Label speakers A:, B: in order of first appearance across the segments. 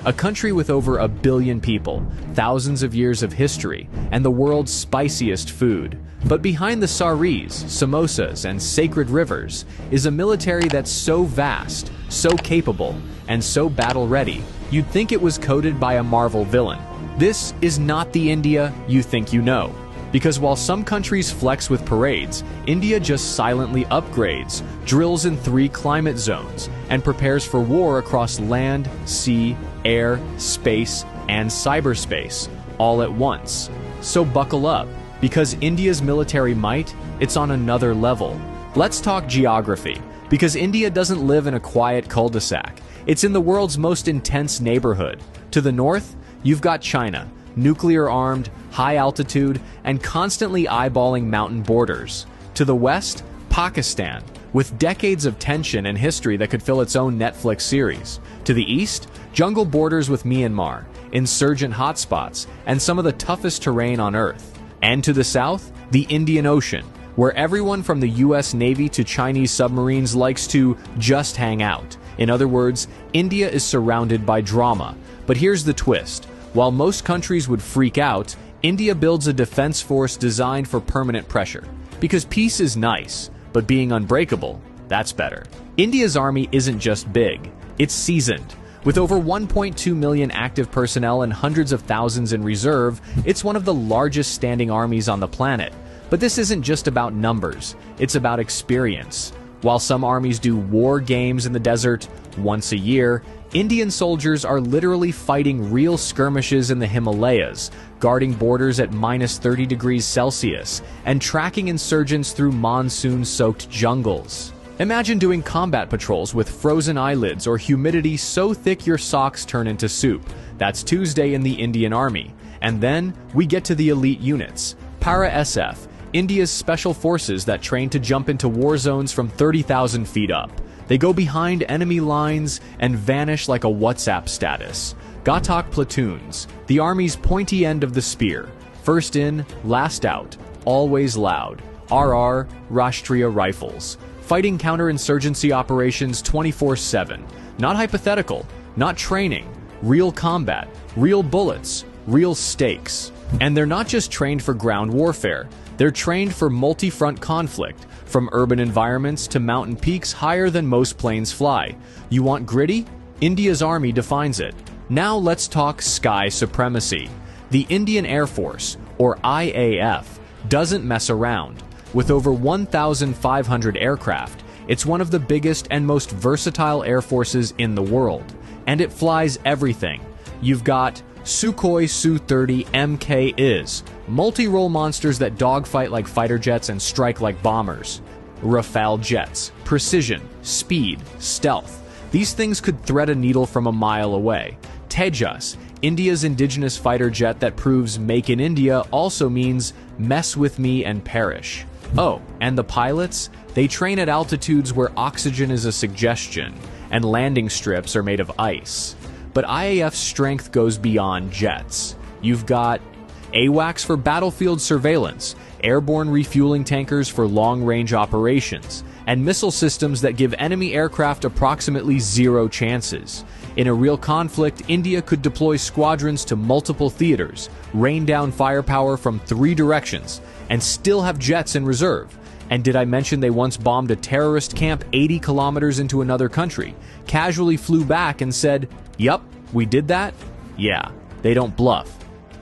A: a country with over 1 billion people, thousands of years of history, and the world's spiciest food. But behind the saris, samosas, and sacred rivers is a military that's so vast, so capable, and so battle-ready, you'd think it was coded by a Marvel villain. This is not the India you think you know. Because while some countries flex with parades, India just silently upgrades, drills in 3 climate zones, and prepares for war across land, sea, air, space, and cyberspace, all at once. So buckle up, because India's military might, it's on another level. Let's talk geography, because India doesn't live in a quiet cul-de-sac. It's in the world's most intense neighborhood. To the north, you've got China, nuclear-armed, high-altitude, and constantly eyeballing mountain borders. To the west, Pakistan, with decades of tension and history that could fill its own Netflix series. To the east, jungle borders with Myanmar, insurgent hotspots, and some of the toughest terrain on Earth. And to the south, the Indian Ocean, where everyone from the US Navy to Chinese submarines likes to just hang out. In other words, India is surrounded by drama. But here's the twist. While most countries would freak out, India builds a defense force designed for permanent pressure. Because peace is nice, but being unbreakable, that's better. India's army isn't just big, it's seasoned. With over 1.2 million active personnel and hundreds of thousands in reserve, it's one of the largest standing armies on the planet. But this isn't just about numbers, it's about experience. While some armies do war games in the desert once a year, Indian soldiers are literally fighting real skirmishes in the Himalayas, guarding borders at -30 degrees Celsius, and tracking insurgents through monsoon-soaked jungles. Imagine doing combat patrols with frozen eyelids or humidity so thick your socks turn into soup. That's Tuesday in the Indian Army. And then we get to the elite units. Para-SF, India's special forces that train to jump into war zones from 30,000 feet up. They go behind enemy lines and vanish like a WhatsApp status. Ghatak platoons, the army's pointy end of the spear. First in, last out, always loud. RR, Rashtriya Rifles. Fighting counterinsurgency operations 24/7. Not hypothetical, not training. Real combat, real bullets, real stakes. And they're not just trained for ground warfare. They're trained for multi-front conflict, from urban environments to mountain peaks higher than most planes fly. You want gritty? India's army defines it. Now let's talk sky supremacy. The Indian Air Force, or IAF, doesn't mess around. With over 1,500 aircraft, it's one of the biggest and most versatile air forces in the world. And it flies everything. You've got Sukhoi Su-30 MK-IS, multi-role monsters that dogfight like fighter jets and strike like bombers. Rafale jets, precision, speed, stealth. These things could thread a needle from a mile away. Tejas, India's indigenous fighter jet that proves "Make in India" also means mess with me and perish. Oh, and the pilots? They train at altitudes where oxygen is a suggestion, and landing strips are made of ice. But IAF's strength goes beyond jets. You've got AWACS for battlefield surveillance, airborne refueling tankers for long-range operations, and missile systems that give enemy aircraft approximately 0 chances. In a real conflict, India could deploy squadrons to multiple theaters, rain down firepower from 3 directions, and still have jets in reserve. And did I mention they once bombed a terrorist camp 80 kilometers into another country, casually flew back and said, "Yup, we did that"? Yeah, they don't bluff.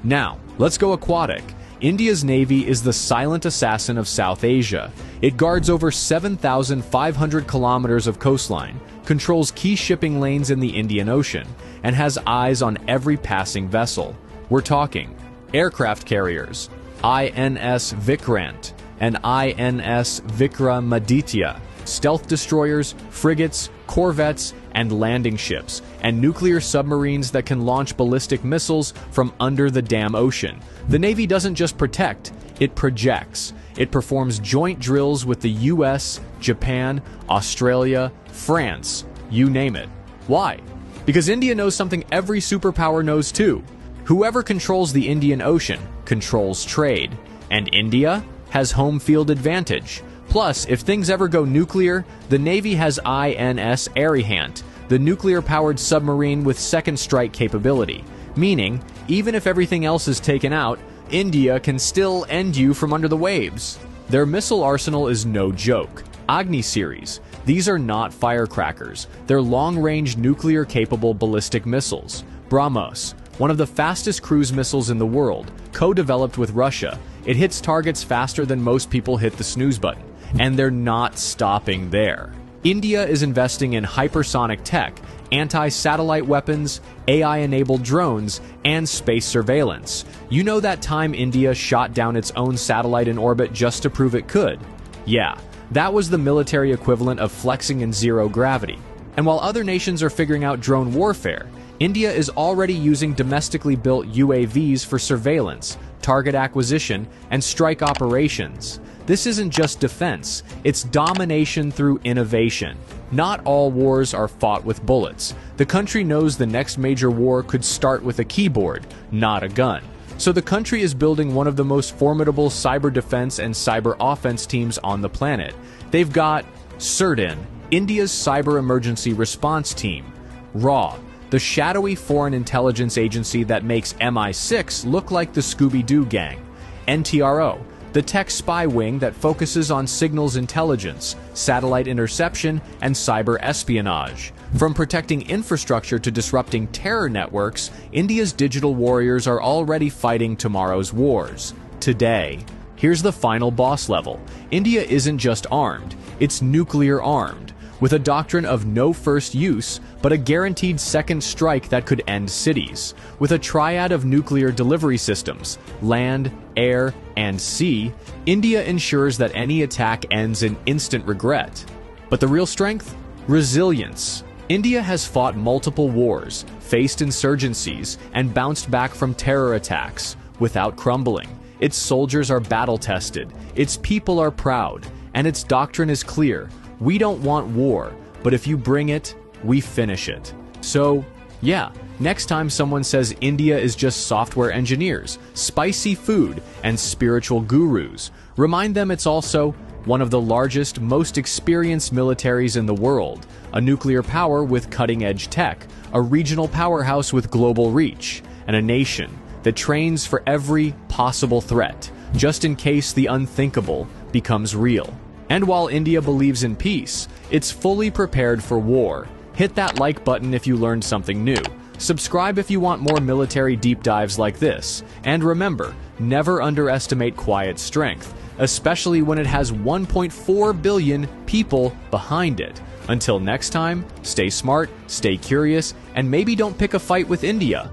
A: Now, let's go aquatic. India's Navy is the silent assassin of South Asia. It guards over 7,500 kilometers of coastline, controls key shipping lanes in the Indian Ocean, and has eyes on every passing vessel. We're talking aircraft carriers, INS Vikrant and INS Vikramaditya, stealth destroyers, frigates, corvettes, and landing ships, and nuclear submarines that can launch ballistic missiles from under the damn ocean. The Navy doesn't just protect, it projects. It performs joint drills with the US, Japan, Australia, France, you name it. Why? Because India knows something every superpower knows too. Whoever controls the Indian Ocean controls trade, and India has home field advantage. Plus, if things ever go nuclear, the Navy has INS Arihant, the nuclear-powered submarine with second strike capability, meaning, even if everything else is taken out, India can still end you from under the waves. Their missile arsenal is no joke. Agni series. These are not firecrackers. They're long-range nuclear-capable ballistic missiles. BrahMos, one of the fastest cruise missiles in the world, co-developed with Russia. It hits targets faster than most people hit the snooze button. And they're not stopping there. India is investing in hypersonic tech, anti-satellite weapons, AI-enabled drones, and space surveillance. You know that time India shot down its own satellite in orbit just to prove it could? Yeah, that was the military equivalent of flexing in zero gravity. And while other nations are figuring out drone warfare, India is already using domestically built UAVs for surveillance, target acquisition, and strike operations. This isn't just defense, it's domination through innovation. Not all wars are fought with bullets. The country knows the next major war could start with a keyboard, not a gun. So the country is building one of the most formidable cyber defense and cyber offense teams on the planet. They've got CERT-IN, India's Cyber Emergency Response Team, RAW, the shadowy foreign intelligence agency that makes MI6 look like the Scooby-Doo gang, NTRO, the tech spy wing that focuses on signals intelligence, satellite interception, and cyber espionage. From protecting infrastructure to disrupting terror networks, India's digital warriors are already fighting tomorrow's wars. Today. Here's the final boss level. India isn't just armed, it's nuclear armed, with a doctrine of no first use, but a guaranteed second strike that could end cities. With a triad of nuclear delivery systems, land, air, and sea, India ensures that any attack ends in instant regret. But the real strength? Resilience. India has fought multiple wars, faced insurgencies, and bounced back from terror attacks without crumbling. Its soldiers are battle-tested, its people are proud, and its doctrine is clear. We don't want war, but if you bring it, we finish it. So, yeah, next time someone says India is just software engineers, spicy food, and spiritual gurus, remind them it's also one of the largest, most experienced militaries in the world, a nuclear power with cutting-edge tech, a regional powerhouse with global reach, and a nation that trains for every possible threat, just in case the unthinkable becomes real. And while India believes in peace, it's fully prepared for war. Hit that like button if you learned something new. Subscribe if you want more military deep dives like this. And remember, never underestimate quiet strength, especially when it has 1.4 billion people behind it. Until next time, stay smart, stay curious, and maybe don't pick a fight with India.